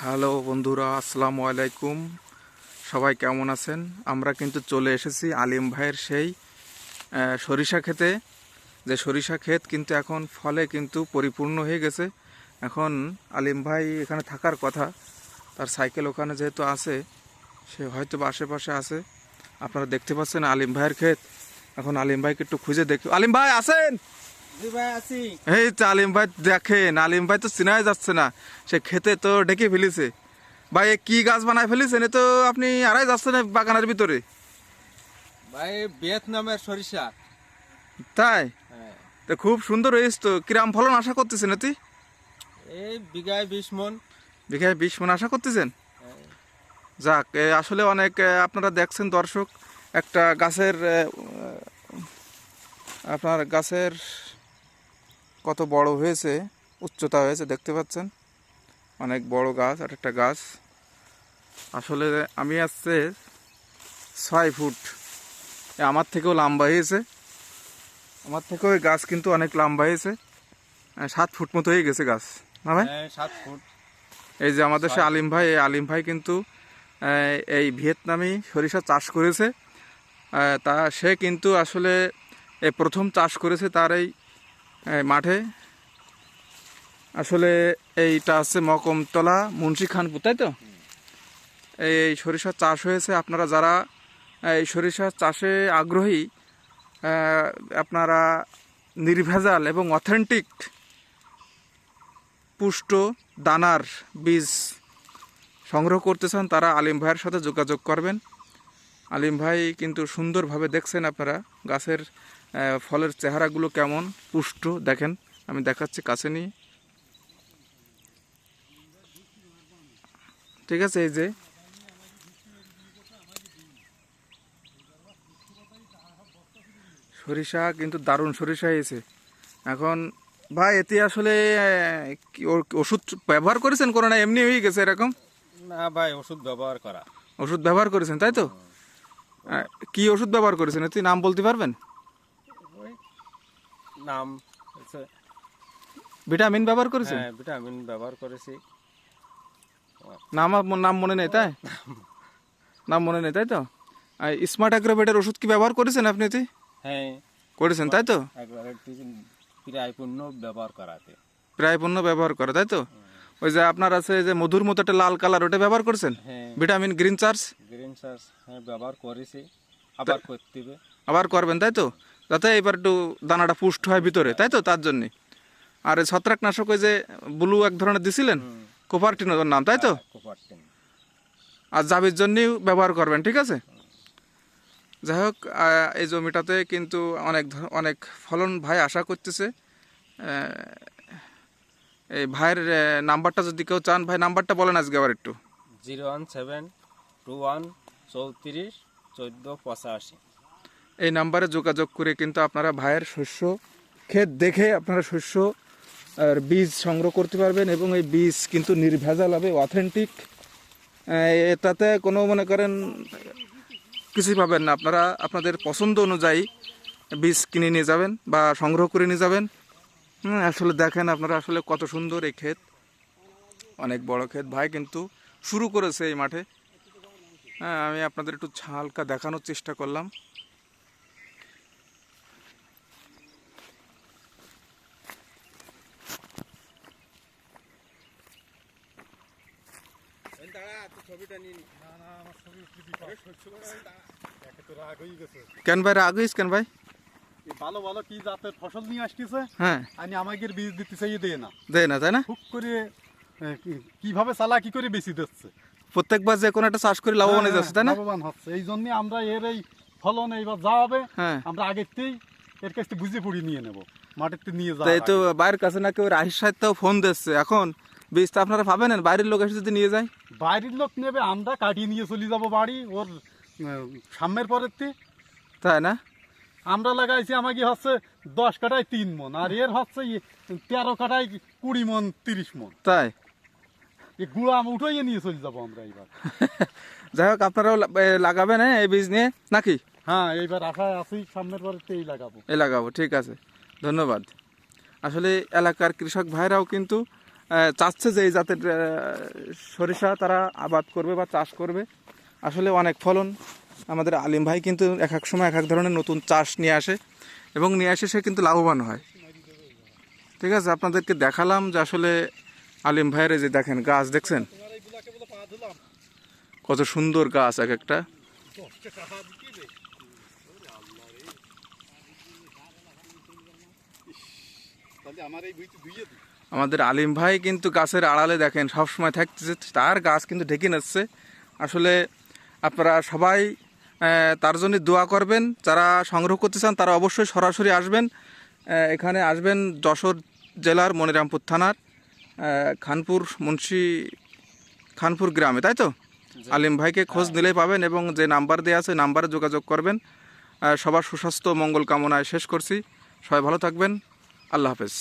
Hello বন্ধুরা, আসসালামু আলাইকুম। সবাই কেমন আছেন? আমরা কিন্তু চলে এসেছি আলিম ভাইয়ের সেই সরিষা ক্ষেতে। যে সরিষা ক্ষেত কিন্তু এখন ফলে কিন্তু পরিপূর্ণ হয়ে গেছে। এখন আলিম ভাই এখানে থাকার কথা, তার সাইকেল ওখানে যেহেতু আছে, সে হয়তো বা আশেপাশে আছে। আপনারা দেখতে পাচ্ছেন আলিম ভাইয়ের ক্ষেত। এখন আলিম ভাইকে একটু খুঁজে দেখি। আলিম ভাই আছেন? এই তো আলিম ভাই, দেখেন আলিম ভাই তো চিনাই যাচ্ছে না, সে খেতে তো ডেকে ফেলেছে। ভাই এ কি গাছ বানায় ফেলেছেন? এ তো আপনি আড়াই যাচ্ছেন বাগানের ভিতরে। ভাই ভিয়েতনামের সরিষা। তাই হ্যাঁ, তো খুব সুন্দর হয়েছে তো। কিরাম ফলন আশা করতেছেন? এতে এই বিঘায় 20 মন। বিঘায় 20 মণ আশা করতেছেন? হ্যাঁ, যাক, আসলে অনেক আপনারা দেখছেন দর্শক, একটা গাছের আপনার গাছের কত বড় হয়েছে, উচ্চতা হয়েছে দেখতে পাচ্ছেন। অনেক বড় গাছ, আর একটা গাছ আসলে আমি আসছে 6 ফুট, আমার থেকেও লম্বা হয়েছে। আমার থেকেও এই গাছ কিন্তু অনেক লম্বা হয়েছে, 7 ফুট মতো হয়ে গেছে গাছ, না ভাই? হ্যাঁ, 7 ফুট। এই যে আমাদের সে আলিম ভাই, এই আলিম ভাই কিন্তু এই ভিয়েতনামি সরিষা চাষ করেছে। তা সে কিন্তু আসলে এই প্রথম চাষ করেছে তার এই মাঠে। আসলে এইটা আছে মকমতলা মুন্সি খানপুর, তাই তো? এই সরিষা চাষ হয়েছে। আপনারা যারা এই সরিষা চাষে আগ্রহী, আপনারা নির্ভেজাল এবং অথেন্টিক পুষ্ট দানার বীজ সংগ্রহ করতে চান, তারা আলিম ভাইয়ের সাথে যোগাযোগ করবেন। আলিম ভাই কিন্তু সুন্দরভাবে দেখছেন আপনারা গাছের ফলের চেহারাগুলো কেমন পুষ্ট, দেখেন। আমি দেখাচ্ছি কাছে নিয়ে, ঠিক আছে? এই যে সরিষা কিন্তু দারুণ সরিষা হয়েছে। এখন ভাই এতে আসলে কি ওষুধ ব্যবহার করেছেন কোনো, না এমনি হয়ে গেছে এরকম? না ভাই, ওষুধ ব্যবহার করা। ওষুধ ব্যবহার করেছেন, তাই তো? কি ওষুধ ব্যবহার করেছেন এতে নাম বলতে পারবেন? ওই নাম হচ্ছে, ভিটামিন ব্যবহার করেছেন? হ্যাঁ, ভিটামিন ব্যবহার করেছি। নাম নাম মনে নেই, তাই? নাম মনে নেই, তাই তো? স্মার্ট অ্যাগ্রোভেটের ওষুধ কি ব্যবহার করেছেন আপনি এতে? হ্যাঁ, করেছেন, তাই তো? একবারে প্রায় পূর্ণ ব্যবহার করাতে। প্রায় পণ্য ব্যবহার করে, তাই তো? ওই যে আপনার আছে যে মধুর মতো একটা লাল কালার, ওটা ব্যবহার করছেন? হ্যাঁ, vitamin green charge green charge, হ্যাঁ, ব্যবহার করেছি, আবার করতে হবে। আবার করবেন, তাই তো? যাতে এবার একটু দানাটা পুষ্ট হয় ভিতরে, তাই তো? তার জন্যে। আর এই ছত্রাকনাশক ওই যে ব্লু এক ধরনের দিছিলেন, কোপারটিনোর নাম, তাই তো? কোপারটিন। আর জাবির জন্যই ব্যবহার করবেন, ঠিক আছে? যাই হোক, এই জমিটাতে কিন্তু অনেক ফলন ভাই আশা করতেছে। এই ভাইয়ের নাম্বারটা যদি কেউ চান, ভাই নাম্বারটা বলেন আজকে আবার একটু। 01721341485। এই নাম্বারে যোগাযোগ করে কিন্তু আপনারা ভাইয়ের শস্য ক্ষেত দেখে আপনারা শস্য আর বীজ সংগ্রহ করতে পারবেন, এবং এই বীজ কিন্তু নির্ভেজাল হবে, অথেন্টিক। এটাতে কোনো মনে করেন কিছুই পাবেন না। আপনারা আপনাদের পছন্দ অনুযায়ী বীজ কিনে নিয়ে যাবেন বা সংগ্রহ করে নিয়ে যাবেন। আসলে দেখেন আপনারা আসলে কত সুন্দর এই ক্ষেত, অনেক বড় ক্ষেত। ভাই কিন্তু শুরু করেছে এই মাঠে। হ্যাঁ, আমি আপনাদের একটু হালকা দেখানোর চেষ্টা করলাম। কেন ভাই রাগ হইস কেন ভাই? ভালো ভালো কি জাতের ফসল নিয়ে আসতেছে, হ্যাঁ, আমি আমাকে বীজ দিতে চাইয়ে দেয় না, দেয় না, তাই না? খুব করে কিভাবে চালাকি করে বেশি দিচ্ছে। প্রত্যেকবার যে কোনো একটা চাষ করে লাভবান হয়ে যাচ্ছে, তাই না? লাভবান হচ্ছে, এই জন্য আমরা এর এই ফলন এইবার যা হবে, হ্যাঁ, আমরা আগেরতেই এর কাছ থেকে বুঝে পড়ি নিয়ে নেব, মাঠেতে নিয়ে তো এই তো যাওয়া। বাইরের কাছে নাকি ওই রাহির সাহেবটাও ফোন দিচ্ছে। এখন বীজটা আপনারা পাবেন না, বাইরের লোক এসে যদি নিয়ে যায়? বাইরের লোক নেবে, আমরা কাটিয়ে নিয়ে চলে যাব বাড়ি ওর সামনের পরের তে। তাই না? আমরা লাগাইছি আমাকে হচ্ছে 10 কাঠায় 3 মন, আর এর হচ্ছে 13 কাঠায় 20 মন 30 মন। তাই এই গুঁড়া আমি উঠাইয়ে নিয়ে চলে যাবো আমরা এইবার। যাই হোক, আপনারাও লাগাবেন হ্যাঁ এই বীজ নিয়ে নাকি? হ্যাঁ, এইবার আশায় আছি সামনের পরেই লাগাবো। লাগাবো, ঠিক আছে, ধন্যবাদ। আসলে এলাকার কৃষক ভাইরাও কিন্তু চাচ্ছে যে এই জাতের সরিষা তারা আবাদ করবে বা চাষ করবে। আসলে অনেক ফলন। আমাদের আলিম ভাই কিন্তু এক এক সময় এক এক ধরনের নতুন চাষ নিয়ে আসে এবং নিয়ে আসে সে কিন্তু লাভবান হয়। ঠিক আছে, আপনাদেরকে দেখালাম যে আসলে আলিম ভাইয়ের এই যে দেখেন গাছ দেখছেন কত সুন্দর গাছ এক একটা। আমাদের আলিম ভাই কিন্তু গাছের আড়ালে দেখেন সবসময় থাকতেছে, তার গাছ কিন্তু ঢেকে নিচ্ছে। আসলে আপনারা সবাই তার জন্য দোয়া করবেন। যারা সংগ্রহ করতে চান তারা অবশ্যই সরাসরি আসবেন। এখানে আসবেন যশোর জেলার মনিরামপুর থানার খানপুর গ্রামে, তাই তো? আলিম ভাইকে খোঁজ নিলেই পাবেন এবং যে নাম্বার দেওয়া আছে নাম্বারে যোগাযোগ করবেন। সবার সুস্বাস্থ্য মঙ্গল কামনায় শেষ করছি। সবাই ভালো থাকবেন। আল্লাহ হাফেজ।